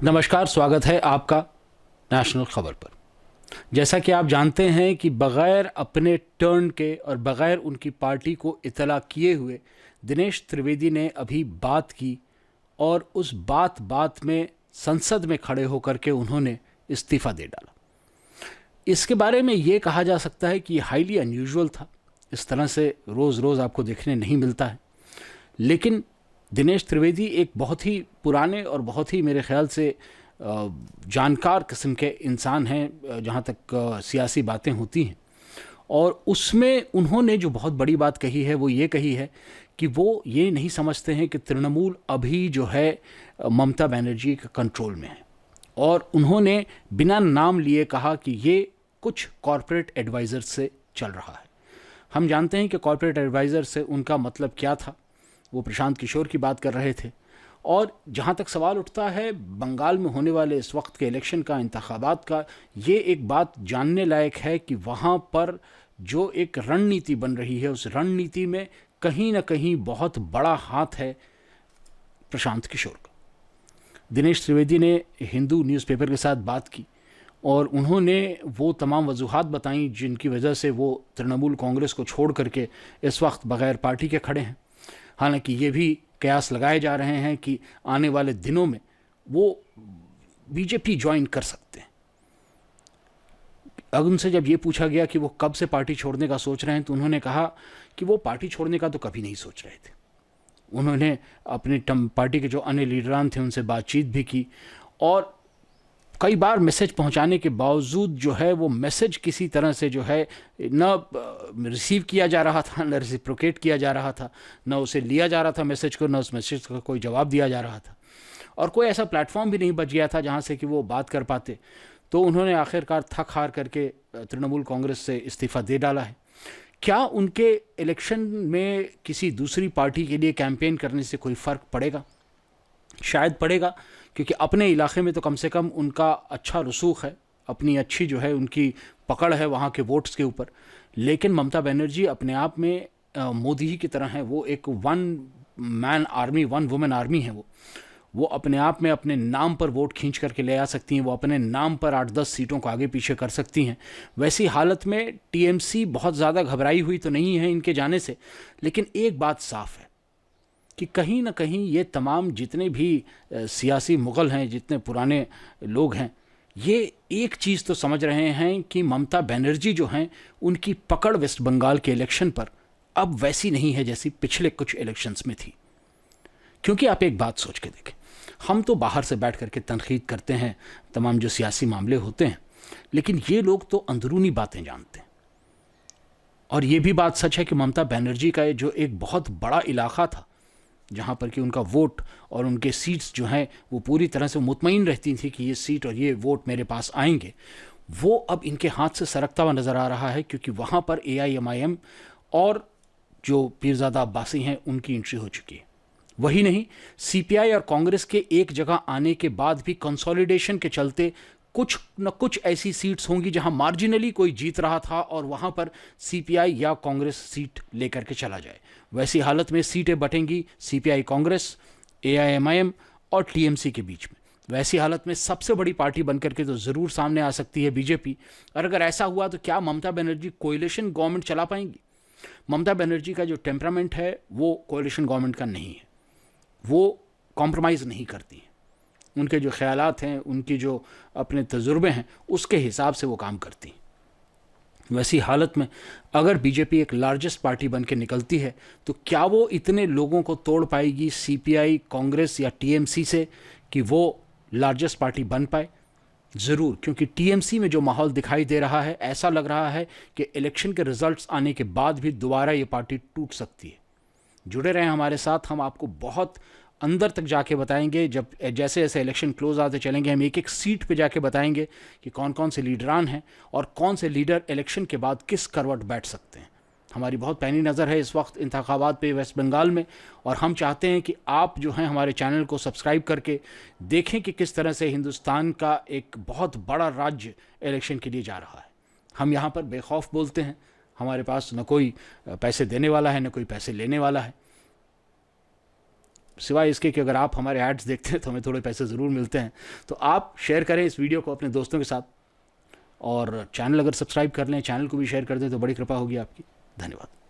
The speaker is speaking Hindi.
नमस्कार, स्वागत है आपका नेशनल खबर पर। जैसा कि आप जानते हैं कि बग़ैर अपने टर्न के और बग़ैर उनकी पार्टी को इत्तला किए हुए दिनेश त्रिवेदी ने अभी बात की और उस बात में संसद में खड़े होकर के उन्होंने इस्तीफ़ा दे डाला। इसके बारे में ये कहा जा सकता है कि हाईली अनयूजुअल था। इस तरह से रोज़ आपको देखने नहीं मिलता है। लेकिन दिनेश त्रिवेदी एक बहुत ही पुराने और बहुत ही मेरे ख्याल से जानकार किस्म के इंसान हैं जहाँ तक सियासी बातें होती हैं, और उसमें उन्होंने जो बहुत बड़ी बात कही है वो ये कही है कि वो ये नहीं समझते हैं कि तृणमूल अभी जो है ममता बनर्जी के कंट्रोल में है, और उन्होंने बिना नाम लिए कहा कि ये कुछ कॉरपोरेट एडवाइज़र से चल रहा है। हम जानते हैं कि कॉरपोरेट एडवाइज़र से उनका मतलब क्या था। वो प्रशांत किशोर की बात कर रहे थे। और जहाँ तक सवाल उठता है बंगाल में होने वाले इस वक्त के इलेक्शन का, इंतखाबात का, ये एक बात जानने लायक है कि वहाँ पर जो एक रणनीति बन रही है उस रणनीति में कहीं ना कहीं बहुत बड़ा हाथ है प्रशांत किशोर का। दिनेश त्रिवेदी ने हिंदू न्यूज़पेपर के साथ बात की और उन्होंने वो तमाम वजूहात बताई जिनकी वजह से वो तृणमूल कांग्रेस को छोड़ करके इस वक्त बग़ैर पार्टी के खड़े हैं। हालांकि ये भी कयास लगाए जा रहे हैं कि आने वाले दिनों में वो बीजेपी ज्वाइन कर सकते हैं। अब उनसे जब ये पूछा गया कि वो कब से पार्टी छोड़ने का सोच रहे हैं तो उन्होंने कहा कि वो पार्टी छोड़ने का तो कभी नहीं सोच रहे थे। उन्होंने अपनी पार्टी के जो अन्य लीडरान थे उनसे बातचीत भी की और कई बार मैसेज पहुंचाने के बावजूद जो है वो मैसेज किसी तरह से जो है न रिसीव किया जा रहा था, न रेसिप्रोकेट किया जा रहा था, न उसे लिया जा रहा था मैसेज को, न उस मैसेज का कोई जवाब दिया जा रहा था, और कोई ऐसा प्लेटफॉर्म भी नहीं बच गया था जहां से कि वो बात कर पाते। तो उन्होंने आखिरकार थक हार करके तृणमूल कांग्रेस से इस्तीफ़ा दे डाला है। क्या उनके इलेक्शन में किसी दूसरी पार्टी के लिए कैंपेन करने से कोई फ़र्क पड़ेगा? शायद पड़ेगा, क्योंकि अपने इलाके में तो कम से कम उनका अच्छा रसूख है, अपनी अच्छी जो है उनकी पकड़ है वहाँ के वोट्स के ऊपर। लेकिन ममता बनर्जी अपने आप में मोदी ही की तरह है। वो एक one man army, one women army है। वो अपने आप में अपने नाम पर वोट खींच करके ले आ सकती हैं। वो अपने नाम पर 8-10 सीटों को आगे पीछे कर सकती हैं। वैसी हालत में टीएमसी बहुत ज़्यादा घबराई हुई तो नहीं है इनके जाने से, लेकिन एक बात साफ़ है कि कहीं ना कहीं ये तमाम जितने भी सियासी मुग़ल हैं, जितने पुराने लोग हैं, ये एक चीज़ तो समझ रहे हैं कि ममता बनर्जी जो हैं उनकी पकड़ वेस्ट बंगाल के इलेक्शन पर अब वैसी नहीं है जैसी पिछले कुछ इलेक्शंस में थी। क्योंकि आप एक बात सोच के देखें, हम तो बाहर से बैठ करके तनकीद करते हैं तमाम जो सियासी मामले होते हैं, लेकिन ये लोग तो अंदरूनी बातें जानते हैं। और ये भी बात सच है कि ममता बनर्जी का जो एक बहुत बड़ा इलाका था जहाँ पर कि उनका वोट और उनके सीट्स जो हैं वो पूरी तरह से मुतमईन रहती थी कि ये सीट और ये वोट मेरे पास आएंगे, वो अब इनके हाथ से सरकता हुआ नज़र आ रहा है। क्योंकि वहाँ पर AIMIM और जो पीरज़ादा अब्बासी हैं उनकी एंट्री हो चुकी है। वही नहीं, CPI और कांग्रेस के एक जगह आने के बाद भी कंसोलिडेशन के चलते कुछ न कुछ ऐसी सीट्स होंगी जहां मार्जिनली कोई जीत रहा था और वहां पर CPI या कांग्रेस सीट लेकर के चला जाए। वैसी हालत में सीटें बटेंगी CPI कांग्रेस, AIMIM और TMC के बीच में। वैसी हालत में सबसे बड़ी पार्टी बनकर के तो ज़रूर सामने आ सकती है बीजेपी। और अगर ऐसा हुआ तो क्या ममता बनर्जी कोएलिशन गवर्नमेंट चला पाएंगी? ममता बनर्जी का जो टेम्परामेंट है वो कोएलिशन गवर्नमेंट का नहीं है। वो कॉम्प्रोमाइज़ नहीं करती हैं। उनके जो ख्यालात हैं, उनकी जो अपने तजुर्बे हैं, उसके हिसाब से वो काम करती हैं। वैसी हालत में अगर बीजेपी एक लार्जेस्ट पार्टी बन के निकलती है तो क्या वो इतने लोगों को तोड़ पाएगी CPI, कांग्रेस या TMC से कि वो लार्जेस्ट पार्टी बन पाए? ज़रूर, क्योंकि TMC में जो माहौल दिखाई दे रहा है, ऐसा लग रहा है कि इलेक्शन के रिजल्ट्स आने के बाद भी दोबारा ये पार्टी टूट सकती है। जुड़े रहें हमारे साथ, हम आपको बहुत अंदर तक जाके बताएंगे। जब जैसे जैसे इलेक्शन क्लोज आते चलेंगे हम एक एक सीट पे जाके बताएंगे कि कौन कौन से लीडरान हैं और कौन से लीडर इलेक्शन के बाद किस करवट बैठ सकते हैं। हमारी बहुत पैनी नज़र है इस वक्त इंतखाबात पे वेस्ट बंगाल में, और हम चाहते हैं कि आप जो हैं हमारे चैनल को सब्सक्राइब करके देखें कि किस तरह से हिंदुस्तान का एक बहुत बड़ा राज्य इलेक्शन के लिए जा रहा है। हम यहाँ पर बेखौफ बोलते हैं। हमारे पास न कोई पैसे देने वाला है, न कोई पैसे लेने वाला है। सिवाय इसके कि अगर आप हमारे एड्स देखते हैं तो हमें थोड़े पैसे ज़रूर मिलते हैं। तो आप शेयर करें इस वीडियो को अपने दोस्तों के साथ, और चैनल अगर सब्सक्राइब कर लें, चैनल को भी शेयर कर दें तो बड़ी कृपा होगी आपकी। धन्यवाद।